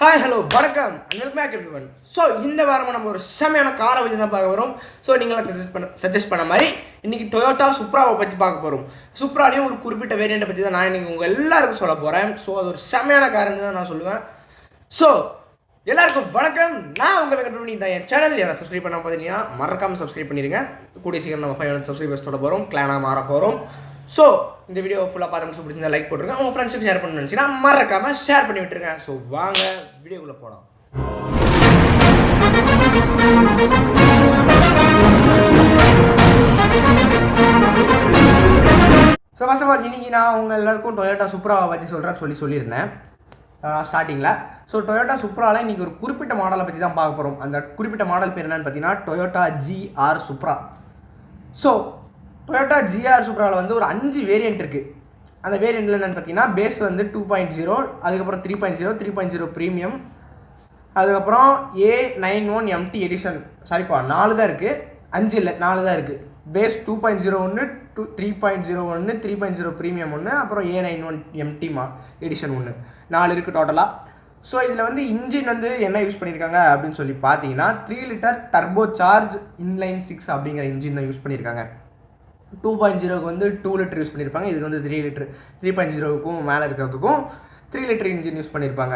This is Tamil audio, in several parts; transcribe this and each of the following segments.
ஹாய் ஹலோ வணக்கம் and welcome back everyone. So இந்த வாரம் நம்ம ஒரு செமையான காரை வச்சு தான் பார்க்க போகிறோம். ஸோ நீங்களாம் சஜஸ்ட் பண்ண மாதிரி இன்றைக்கி டொயோட்டா சுப்ராவை பற்றி பார்க்க போகிறோம். சுப்ராலையும் ஒரு குறிப்பிட்ட வேரியண்ட்டை பற்றி தான் நான் இன்றைக்கி உங்கள் எல்லாருக்கும் சொல்ல போகிறேன். ஸோ அது ஒரு செமையான காருன்னு தான் நான் சொல்லுவேன். ஸோ எல்லாருக்கும் வணக்கம். நான் உங்கள் வெங்கட் தான். என் சேனல் யாரை சப்ஸ்கிரைப் பண்ண பார்த்தீங்கன்னா மறக்காமல் சப்ஸ்கிரைப் பண்ணிடுங்க. கூடிய சீக்கிரம் நம்ம 500 சப்ஸ்கிரைபர்ஸ் தொட போகிறோம், கிளானாக மாற போகிறோம். ஸோ இந்த வீடியோ ஃபுல்லாக பார்த்து பிடிச்சிருந்தா லைக் போட்டுருங்க. உங்கள் ஃப்ரெண்ட்ஸுக்கு ஷேர் பண்ணணும்னு நினச்சிங்கன்னா மறக்காமல் ஷேர் பண்ணி விட்டுருங்க. ஸோ வாங்க வீடியோக்குள்ளே போகலாம். ஸோ ஃபர்ஸ்ட் ஆஃப் ஆல் இன்றைக்கி நான் உங்கள் எல்லாருக்கும் டொயோட்டா சுப்ராவை பற்றி சொல்லியிருந்தேன் ஸ்டார்டிங்கில். ஸோ டொயோட்டா சுப்ராவில் இன்றைக்கி ஒரு குறிப்பிட்ட மாடலை பற்றி தான் பார்க்க போகிறோம். அந்த குறிப்பிட்ட மாடல் பேர் என்னென்னு பார்த்தீங்கன்னா Toyota GR Supra. So Toyota GR சுப்ராவில் வந்து ஒரு 5 வேரியண்ட் இருக்குது. அந்த வேரியண்ட்டில் என்னென்னு பார்த்தீங்கன்னா பேஸ் வந்து 2.0, அதுக்கப்புறம் 3.0, 3.0 ப்ரீமியம், அதுக்கப்புறம் A91 MT எடிஷன். சாரிப்பா 4 தான் இருக்குது, 5 இல்லை 4 தான் இருக்குது. பேஸ் 2.0 ஒன்று, 3.0 ஒன்று, 3.0 ப்ரீமியம் ஒன்று, அப்புறம் A91 MT எடிஷன் ஒன்று, 4 இருக்குது டோட்டலாக. ஸோ இதில் வந்து இன்ஜின் வந்து என்ன யூஸ் பண்ணியிருக்காங்க அப்படின்னு சொல்லி பார்த்தீங்கன்னா 3 லிட்டர் டர்போ சார்ஜ் இன்லைன் 6 அப்படிங்கிற இன்ஜின் தான் யூஸ் பண்ணியிருக்காங்க. 2.0க்கு வந்து 2 லிட்டர் யூஸ் பண்ணியிருப்பாங்க. இதுக்கு வந்து 3 லிட்டர், 3.0க்கும் மேலே இருக்கிறதுக்கும் 3 லிட்டர் இன்ஜின் யூஸ் பண்ணியிருப்பாங்க.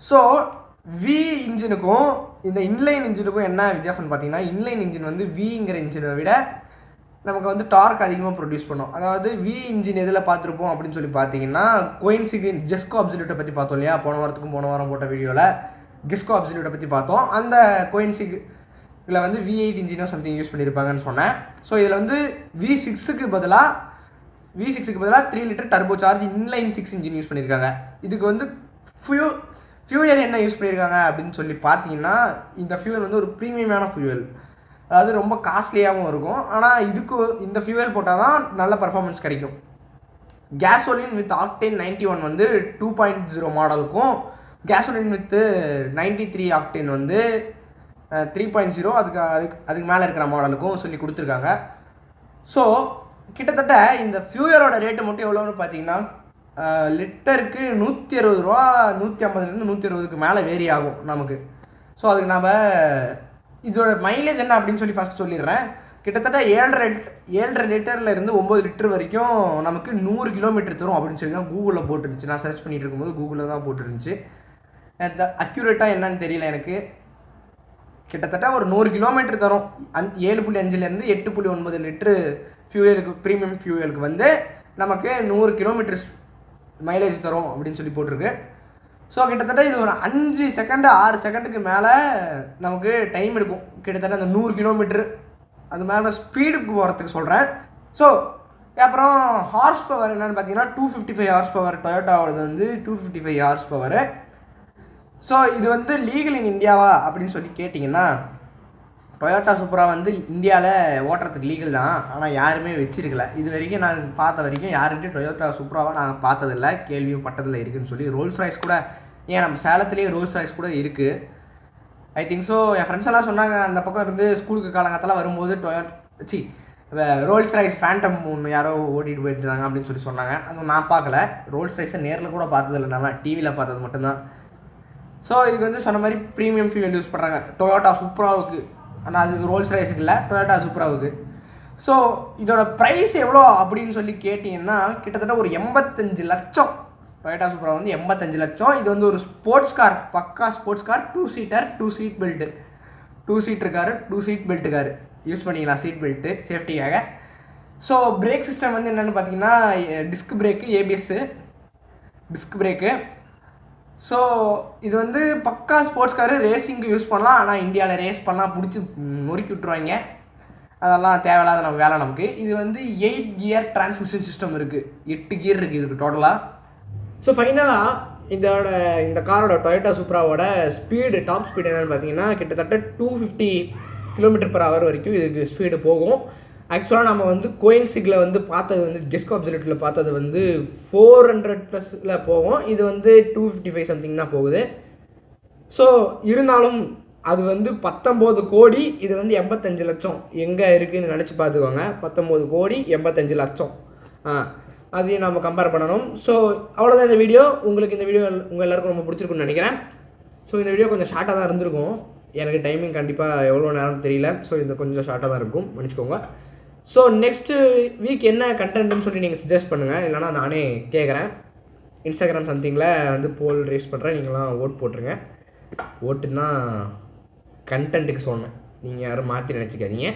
ஸோ வி இன்ஜினுக்கும் இந்த இன்லைன் இன்ஜினுக்கும் என்ன வித்தியாசம்னு பார்த்தீங்கன்னா இன்லைன் இன்ஜின் வந்து விங்கிற இன்ஜினை விட நமக்கு வந்து டார்க் அதிகமாக ப்ரொடியூஸ் பண்ணும். அதாவது வி இன்ஜின் எதில் பார்த்துருப்போம் அப்படின்னு சொல்லி பார்த்தீங்கன்னா கோயின்சிகின் ஜெஸ்கோ அப்சல்யூட்டை பற்றி பார்த்தோம் இல்லையா, போன வாரம் போட்ட வீடியோவில் கெஸ்கோ அப்சல்யூட்டை பற்றி பார்த்தோம். அந்த கோயின்சிகில் வந்து V8 இன்ஜினோ சம்திங் யூஸ் பண்ணியிருப்பாங்கன்னு சொன்னேன். ஸோ இதில் வந்து V6க்கு பதிலாக 3 litre turbo charge inline 6 engine use பண்ணியிருக்காங்க. இதுக்கு வந்து ஃபியூயல் என்ன யூஸ் பண்ணியிருக்காங்க அப்படின்னு சொல்லி பார்த்தீங்கன்னா இந்த ஃபியூயல் வந்து ஒரு ப்ரீமியமான ஃபியூயல், அதாவது ரொம்ப காஸ்ட்லியாகவும் இருக்கும். ஆனால் இதுக்கு இந்த ஃபியூயல் போட்டால் தான் நல்ல பர்ஃபார்மன்ஸ் கிடைக்கும். கேசோலின் வித் ஆக்டேன் 91 வந்து 2.0 மாடலுக்கும், கேசோலின் வித் 93 ஆக்டேன் வந்து 3.0 அதுக்கு மேலே இருக்கிற மாடலுக்கும் சொல்லி கொடுத்துருக்காங்க. ஸோ கிட்டத்தட்ட இந்த ஃபியூயலோட ரேட்டு மட்டும் எவ்வளோன்னு பார்த்தீங்கன்னா லிட்டருக்கு 160 ரூபா, 150லேருந்து 160க்கு மேலே வேரி ஆகும் நமக்கு. ஸோ அதுக்கு நம்ம இதோட மைலேஜ் என்ன அப்படின்னு சொல்லி ஃபஸ்ட் சொல்லிடுறேன். கிட்டத்தட்ட 7.5 லிட்டரில் இருந்து 9 லிட்டர் வரைக்கும் நமக்கு 100 கிலோமீட்டர் தரும் அப்படின்னு சொல்லி தான் கூகுளில் போட்டுருந்துச்சு. நான் சர்ச் பண்ணிகிட்டு இருக்கும்போது கூகுளில் தான் போட்டுருந்துச்சு. அக்யூரேட்டாக என்னன்னு தெரியல எனக்கு. கிட்டத்தட்ட ஒரு 100 கிலோமீட்டர் தரும். 7.5லேருந்து 8.9 லிட்ரு ஃபியூயலுக்கு, ப்ரீமியம் ஃபியூயலுக்கு வந்து நமக்கு 100 கிலோமீட்டர்ஸ் மைலேஜ் தரும் அப்படின்னு சொல்லி போட்டிருக்கு. ஸோ கிட்டத்தட்ட இது ஒரு 5 செகண்ட் 6 செகண்டுக்கு மேலே நமக்கு டைம் எடுக்கும். கிட்டத்தட்ட அந்த 100 கிலோமீட்டர் அது மேலே ஸ்பீடுக்கு போகிறதுக்கு சொல்கிறேன். ஸோ அப்புறம் ஹார்ஸ் பவர் என்னென்னு பார்த்தீங்கன்னா 255 ஹார்ஸ் பவர். டொயோட்டாவோடது வந்து 255 ஹார்ஸ் பவர். ஸோ இது வந்து லீகல் இன் இந்தியாவா அப்படின்னு சொல்லி கேட்டிங்கன்னா டொயோட்டா சுப்ரா வந்து இந்தியாவில் ஓட்டுறதுக்கு லீகல் தான், ஆனால் யாருமே வச்சிருக்கல. இது வரைக்கும் நான் பார்த்த வரைக்கும் யாருக்கிட்டையும் டொயோட்டா சுப்ராவை நாங்கள் பார்த்ததில்ல, கேள்வியும் பட்டதில் இருக்குதுன்னு சொல்லி. ரோல்ஸ் ராய்ஸ் கூட, ஏன் நம்ம சேலத்துலேயே ரோல்ஸ் ராய்ஸ் கூட இருக்குது I think. So N friends எல்லாம் சொன்னாங்க அந்த பக்கம் இருந்து ஸ்கூலுக்கு காலங்கத்தில் வரும்போது ரோல்ஸ் ராய்ஸ் ஃபேண்டம் ஒன்று யாரோ ஓட்டிகிட்டு போயிட்டு இருந்தாங்க அப்படின்னு சொல்லி சொன்னாங்க. அதுவும் நான் பார்க்கல, ரோல்ஸ் ராய்ஸை நேரில் கூட பார்த்ததில்ல, நான் டிவியில் பார்த்தது மட்டும்தான். ஸோ இதுக்கு வந்து சொன்ன மாதிரி ப்ரீமியம் ஃபியூயல் யூஸ் பண்ணுறாங்க டொயோட்டா சுப்ராவுக்கு. ஆனால் அதுக்கு ரோல்ஸ் ராய்ஸுக்கு இல்லை, டொயோட்டா சுப்ராவுக்கு. ஸோ இதோட ப்ரைஸ் எவ்வளோ அப்படின்னு சொல்லி கேட்டிங்கன்னா கிட்டத்தட்ட ஒரு 85 லட்சம். டொயோட்டா சுப்ரா வந்து 85 லட்சம். இது வந்து ஒரு ஸ்போர்ட்ஸ் கார், பக்கா sports car, 2 seater, 2 seat belt, 2 seater car, 2 seat belt car use பண்ணிக்கலாம், சீட் பெல்ட்டு சேஃப்டிக்காக. ஸோ பிரேக் சிஸ்டம் வந்து என்னென்னு பார்த்தீங்கன்னா disc brake, ABS disc brake. So இது வந்து பக்கா ஸ்போர்ட்ஸ் காரு, ரேசிங்க்கு யூஸ் பண்ணலாம். ஆனால் இந்தியாவில் ரேஸ் பண்ணால் பிடிச்சி நொறுக்கி விட்ருவாங்க, அதெல்லாம் தேவையில்லாத நம்ம வேலை நமக்கு. இது வந்து 8 கியர் டிரான்ஸ்மிஷன் சிஸ்டம் இருக்குது, 8 கியர் இருக்குது இதுக்கு டோட்டலாக. ஸோ ஃபைனலாக இந்த காரோட டொயோட்டா சுப்ராவோட ஸ்பீடு, டாப் ஸ்பீடு என்னென்னு பார்த்தீங்கன்னா கிட்டத்தட்ட 250 km/h வரைக்கும் இதுக்கு ஸ்பீடு போகும். ஆக்சுவலாக நம்ம வந்து கோயின்சிகில் வந்து பார்த்தது வந்து கெஸ்கோ அப்சல்யூட்டில் பார்த்தது வந்து 400+ போகும். இது வந்து 255 சம்திங் தான் போகுது. ஸோ இருந்தாலும் அது வந்து 19 கோடி, இது வந்து 85 லட்சம். எங்கே இருக்குதுன்னு நினச்சி பார்த்துக்கோங்க. 19 கோடி 85 லட்சம். அதையும் நம்ம கம்பேர் பண்ணணும். ஸோ அவ்வளோதான் இந்த வீடியோ. உங்களுக்கு இந்த வீடியோ உங்கள் எல்லாருக்கும் ரொம்ப பிடிச்சிருக்குன்னு நினைக்கிறேன். ஸோ இந்த வீடியோ கொஞ்சம் ஷார்ட்டாக தான் இருந்திருக்கும். எனக்கு டைமிங் கண்டிப்பாக எவ்வளோ நேரம் தெரியல. ஸோ இந்த கொஞ்சம் ஷார்ட்டாக தான் இருக்கும், மன்னிச்சுக்கோங்க. ஸோ நெக்ஸ்ட்டு வீக் என்ன கண்டென்ட்னு சொல்லி நீங்கள் சஜஸ்ட் பண்ணுங்கள், இல்லைனா நானே கேட்குறேன். இன்ஸ்டாகிராம் சம்திங்கில் வந்து போல் ரேஸ் பண்ணுறேன், நீங்களாம் ஓட் போட்டுருங்க. ஓட்டுன்னா கண்டென்ட்டுக்கு சொன்னேன், நீங்கள் யாரும் மாற்றி நினச்சிக்காதீங்க.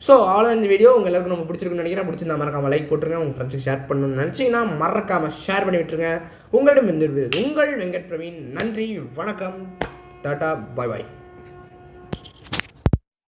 ஸோ அவ்வளோ இந்த வீடியோ உங்கள் எல்லாருக்கும் நம்ம பிடிச்சிருக்குன்னு நினைக்கிறேன். பிடிச்சிருந்தா மறக்காமல் லைக் போட்டுருங்க. உங்கள் ஃப்ரெண்ட்ஸுக்கு ஷேர் பண்ணணும்னு நினச்சிங்கன்னா மறக்காமல் ஷேர் பண்ணி விட்டுருங்க. உங்களிடம் இருந்து உங்கள் வெங்கட் பிரவீன். நன்றி, வணக்கம், டாட்டா, பாய் பாய்.